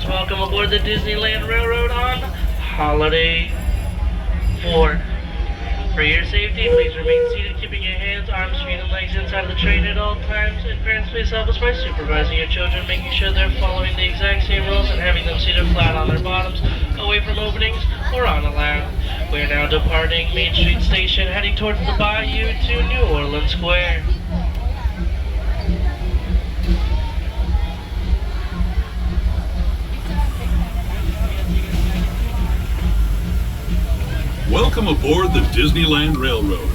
guests, welcome aboard the Disneyland Railroad on Holiday 4. For your safety, please remain seated, keeping your hands, arms, feet, and legs inside the train at all times. And parents, please help us by supervising your children, making sure they're following the exact same rules and having them seated flat on their bottoms, away from openings, or on a lap. We are now departing Main Street Station, heading towards the Bayou to New Orleans Square. Welcome aboard the Disneyland Railroad.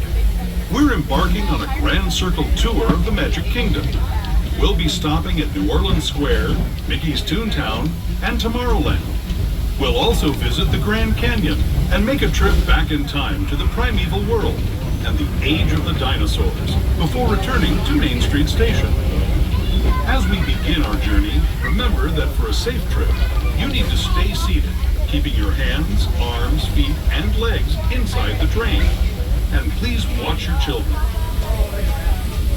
We're embarking on a grand circle tour of the Magic Kingdom. We'll be stopping at New Orleans Square, Mickey's Toontown, and Tomorrowland. We'll also visit the Grand Canyon and make a trip back in time to the primeval world and the age of the dinosaurs before returning to Main Street Station. As we begin our journey, remember that for a safe trip, you need to stay seated, keeping your hands, arms, feet, and legs inside the train. And please watch your children.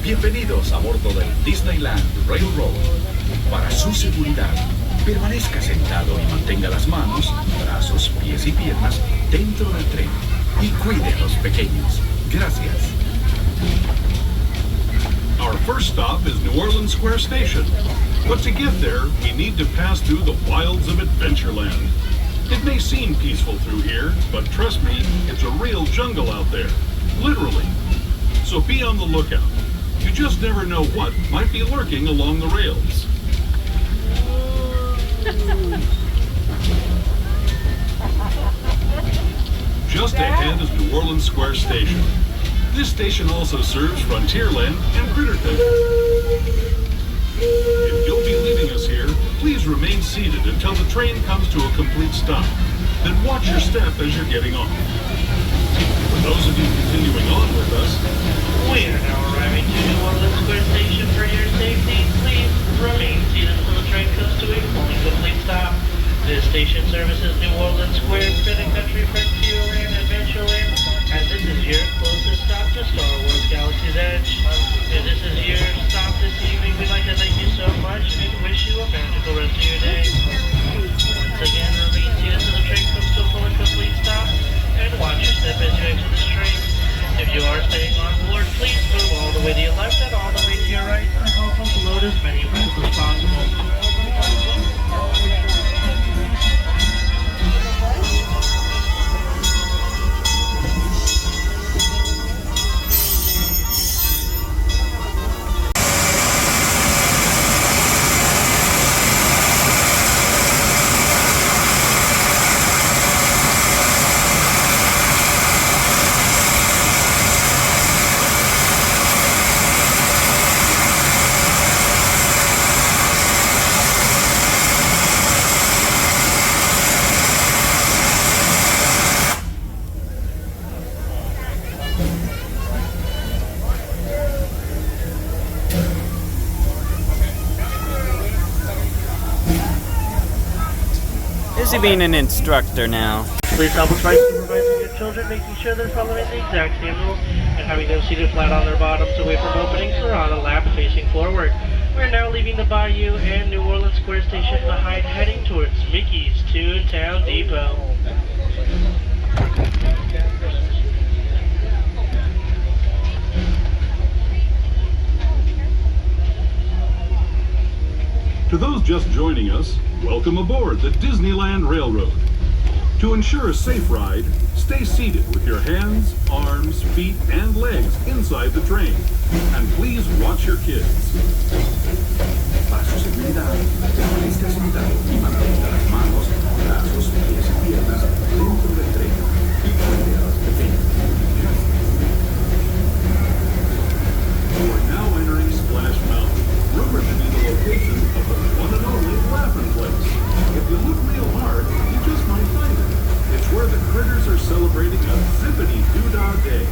Bienvenidos a bordo del Disneyland Railroad. Para su seguridad, permanezca sentado y mantenga las manos, brazos, pies y piernas dentro del tren. Y cuide a los pequeños. Gracias. Our first stop is New Orleans Square Station. But to get there, we need to pass through the wilds of Adventureland. It may seem peaceful through here, but trust me, it's a real jungle out there. Literally. So be on the lookout. You just never know what might be lurking along the rails. Just ahead is New Orleans Square Station. This station also serves Frontierland and Critterton. If you'll be leaving us here, please remain seated until the train comes to a complete stop. Then watch your step as you're getting off. For those of you continuing on with us, we are now arriving to New Orleans Square Station. For your safety, please remain seated until the train comes to a fully complete stop. This station services New Orleans Square, Critter Country, Frontierland, Adventureland, and this is your closest stop to Star Wars Galaxy's Edge. If this is your stop this evening, we'd like to thank you so much and wish you a magical rest of your day. Once again, remain seated until the train comes to a full and complete stop, and watch your step as you exit this train. If you are staying on board, please move all the way to your left and all the way to your right to help us load as many rows as possible. Is he being an instructor now? Please help us by supervising your children, making sure they're following the exact same rules, and having them seated flat on their bottoms away from openings or on a lap facing forward. We're now leaving the Bayou and New Orleans Square Station behind, heading towards Mickey's Toontown Depot. to those just joining us, welcome aboard the Disneyland Railroad. To ensure a safe ride, stay seated with your hands, arms, feet, and legs inside the train. And please watch your kids. Para su seguridad, permanezca sentado y mantenga las manos, brazos, pies y piernas dentro del tren y cuide a los pequeños. We're now entering Splash Mountain, rumored to be the location of the one and only Laughing Place. If you look real hard, you just might find it. It's where the critters are celebrating a zippity-doo-dah day.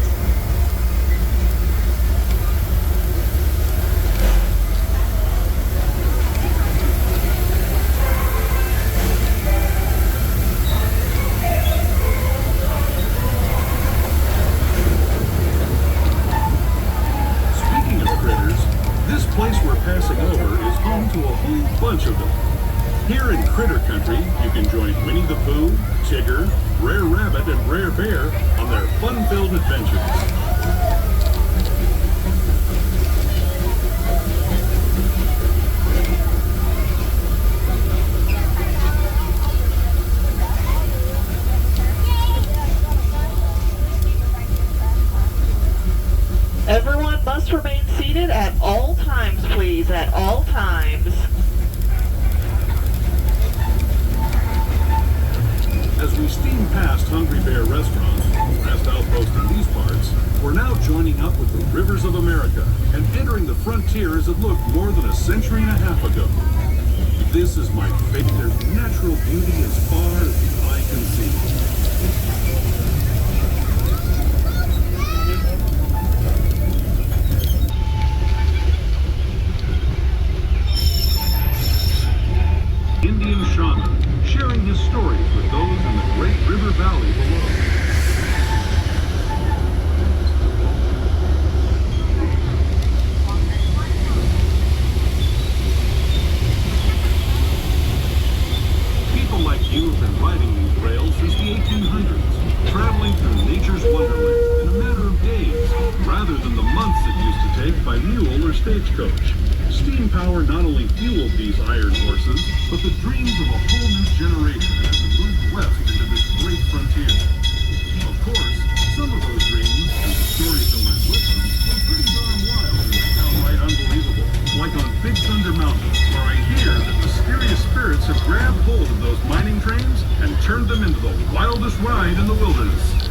Speaking of critters, this place we're passing over is home to a whole bunch of them. Here in Critter Country, you can join Winnie the Pooh, Tigger, Brer Rabbit, and Brer Bear on their fun-filled adventures. Everyone must remain seated at all times, please, at all times. As we steam past Hungry Bear Restaurant, last outpost in these parts, we're now joining up with the rivers of America and entering the frontier as it looked more than a century and a half ago. This is my favorite. There's natural beauty as far as the eye can see. Indian shaman sharing his stories with those in the great river valley below. People like you have been riding these rails since the 1800s, traveling through nature's wonderland in a matter of days, rather than the months it used to take by mule or stagecoach. Steam power not only fueled these iron horses, but the dreams of a whole new generation as it moved west into this great frontier. Of course, some of those dreams, and the stories that went with them, were pretty darn wild and downright unbelievable. Like on Big Thunder Mountain, where I hear that mysterious spirits have grabbed hold of those mining trains and turned them into the wildest ride in the wilderness.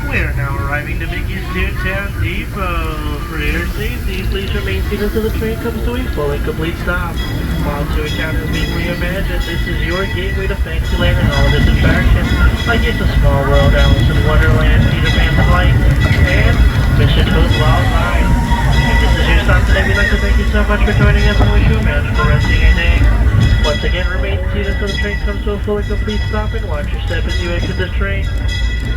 We're now arriving to Mickey's Toontown Depot. For your safety, please remain seated until the train comes to a full and complete stop. While Toontown is being reimagined, this is your gateway to Fantasyland and all of its attractions, like It's a Small World, Alice in Wonderland, Peter Pan's Flight, and Mission to Wild Ride. If this is your stop today, we'd like to thank you so much for joining us and wish you a magical rest of your day. Once again, remain seated until the train comes to a full and complete stop, and watch your step as you exit this train.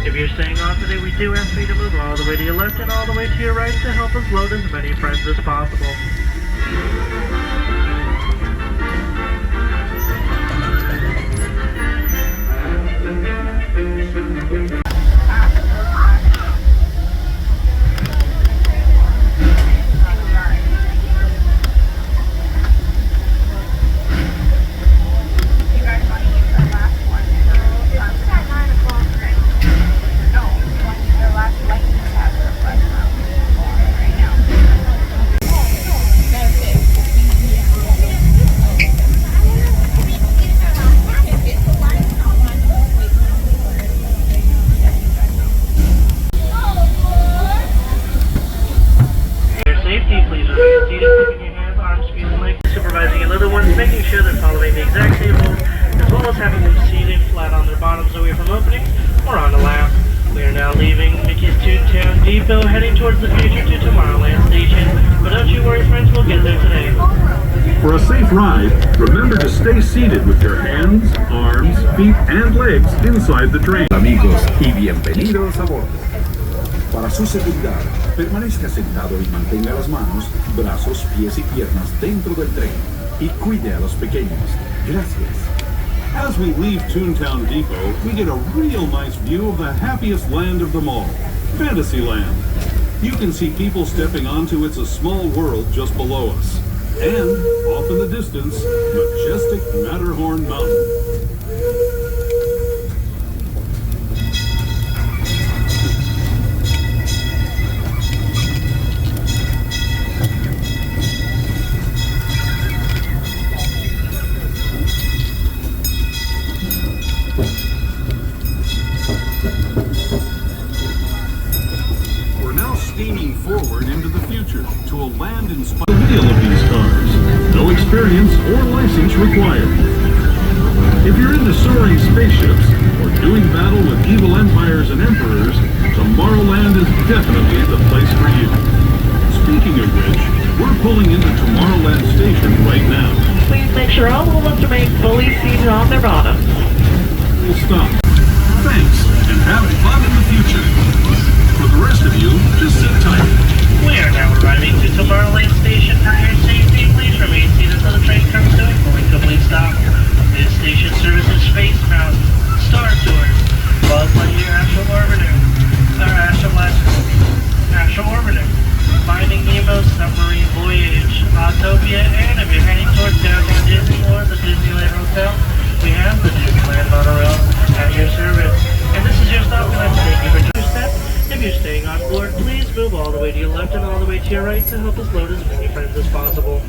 If you're staying on today, we do ask for you to move all the way to your left and all the way to your right to help us load as many friends as possible. Making sure they're following the exact same rules, as well as having them seated flat on their bottoms away from openings or on a lap. We are now leaving Mickey's Toontown Depot, heading towards the future to Tomorrowland Station. But don't you worry, friends, we'll get there today. For a safe ride, remember to stay seated with your hands, arms, feet and legs inside the train. Amigos y bienvenidos a bordo. Para su seguridad, permanezca sentado y mantenga las manos, brazos, pies y piernas dentro del tren y cuide a los pequeños. Gracias. As we leave Toontown Depot, we get a real nice view of the happiest land of them all, Fantasyland. You can see people stepping onto It's a Small World just below us. And, off in the distance, majestic Matterhorn Mountain. Steaming forward into the future to a land inspired wheel of these cars. No experience or license required. If you're into soaring spaceships or doing battle with evil empires and emperors, Tomorrowland is definitely the place for you. Speaking of which, we're pulling into Tomorrowland Station right now. Please make sure all movements remain fully seated on their bottoms. We'll stop. Thanks, and have fun in the future. For the rest of you, just sit tight. We are now arriving to Tomorrowland Station. For your safety, please remain seated until the train comes to a fully complete stop. This station services Space Mountain, Star Tours, Buzz Lightyear Astral Orbiter, Astral Orbiter, Finding Nemo Submarine Voyage, Autopia, and if you're heading towards downtown Disney or the Disneyland Hotel, we have the Disneyland Monorail at your service. And this is your stop, and I'm thank you for your step. If you're staying on board, please move all the way to your left and all the way to your right to help us load as many friends as possible.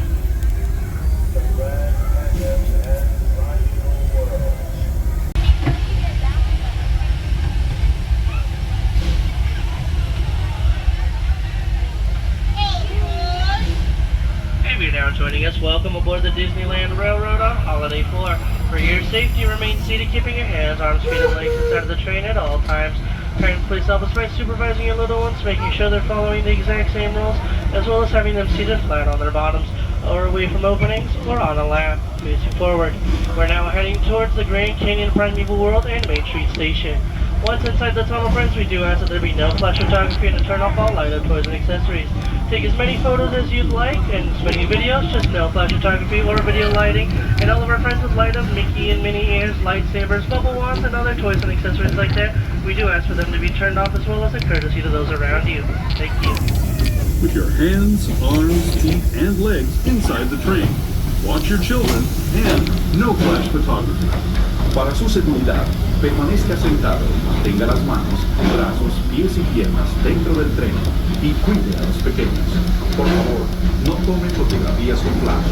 If you're now joining us, welcome aboard the Disneyland Railroad on Holiday 4. For your safety, remain seated, keeping your hands, arms, feet, and legs inside of the train at all times. Parents, please help us by supervising your little ones, making sure they're following the exact same rules, as well as having them seated flat on their bottoms, or away from openings, or on a lap, facing forward. We're now heading towards the Grand Canyon Primeval World and Main Street Station. Once inside the tunnel, friends, we do ask that there be no flash photography and to turn off all lighted toys and accessories. Take as many photos as you'd like, and as many videos, just no flash photography or video lighting. And all of our friends would light up Mickey and Minnie ears, lightsabers, bubble wands, and other toys and accessories like that. We do ask for them to be turned off as well as a courtesy to those around you. Thank you. With your hands, arms, feet, and legs inside the train. Watch your children, and no flash photography. Para su seguridad, permanezca sentado y mantenga las manos, brazos, pies y piernas dentro del tren y cuide a los pequeños. Por favor, no tome fotografías con flash.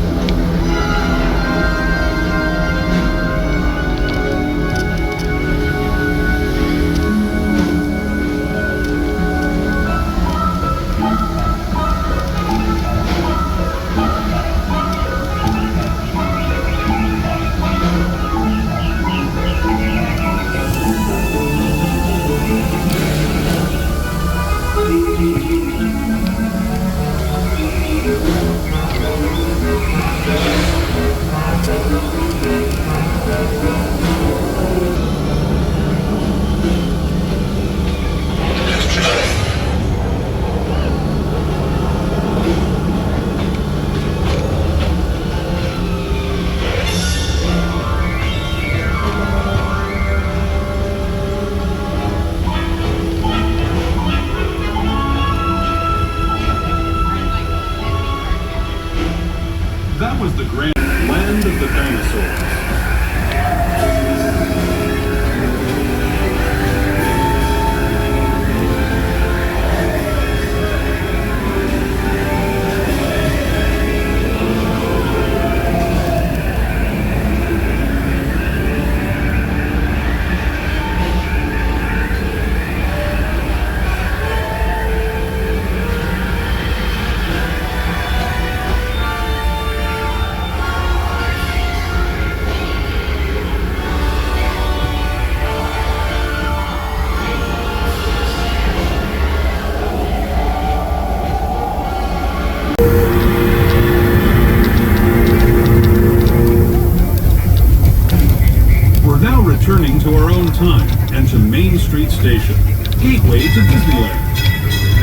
returning to our own time and to Main Street Station, gateway to Disneyland.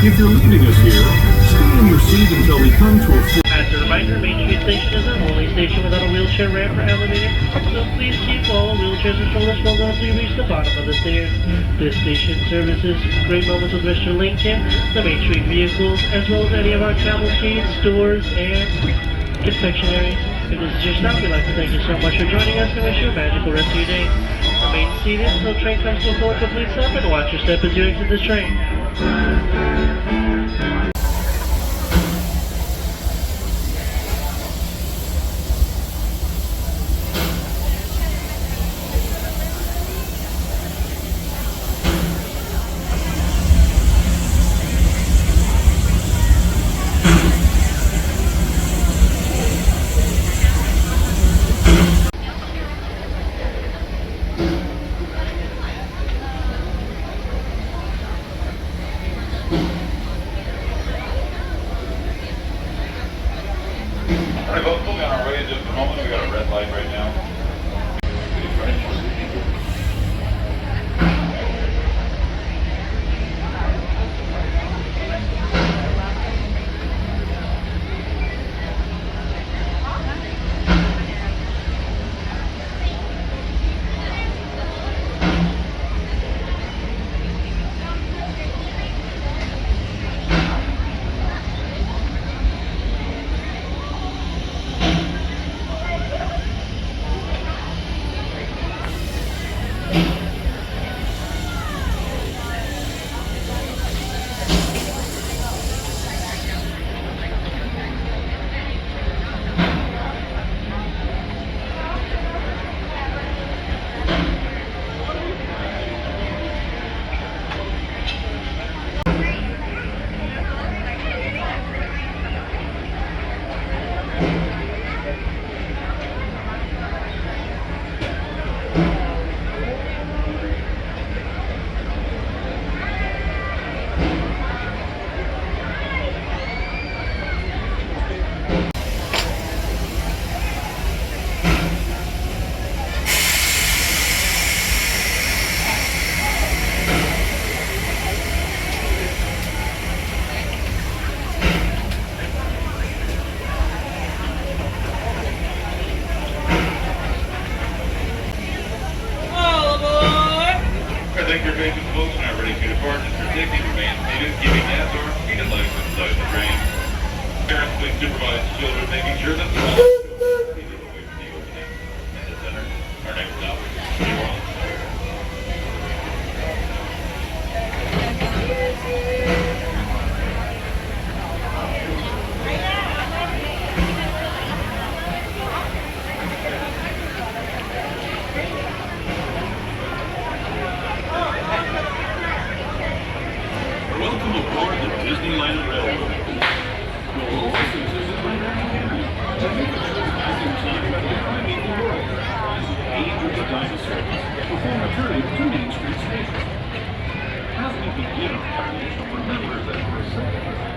If you're leaving us here, stay in your seat until we come to a full... As a reminder, Main Street Station is our only station without a wheelchair ramp or elevator, so please keep all wheelchairs and strollers rolled until you reach the bottom of the stairs. This station services Great Moments with Mr. Lincoln, the Main Street vehicles, as well as any of our cavalcades, stores, and confectionaries. If this is your stop, we'd like to thank you so much for joining us and wish you a magical rest of your day. Remain seated until the train comes to a full complete stop and watch your step as you exit this train. Alright, folks, we'll be on our way in just a moment. We got a red light right now. Thank your patience, folks. Now ready to depart. Mr. Dickey remains seated, keeping gas or heated lights inside the train. Parents, please supervise children, making sure that they're all seated away from the opening in the center. Our next stop is Tomorrowland. Welcome aboard the Disneyland Railroad. You'll listen to the to make a trip back in time and meet the world as the age of the dinosaurs before returning to Main Street Station. As we begin our journey, remember that for a second,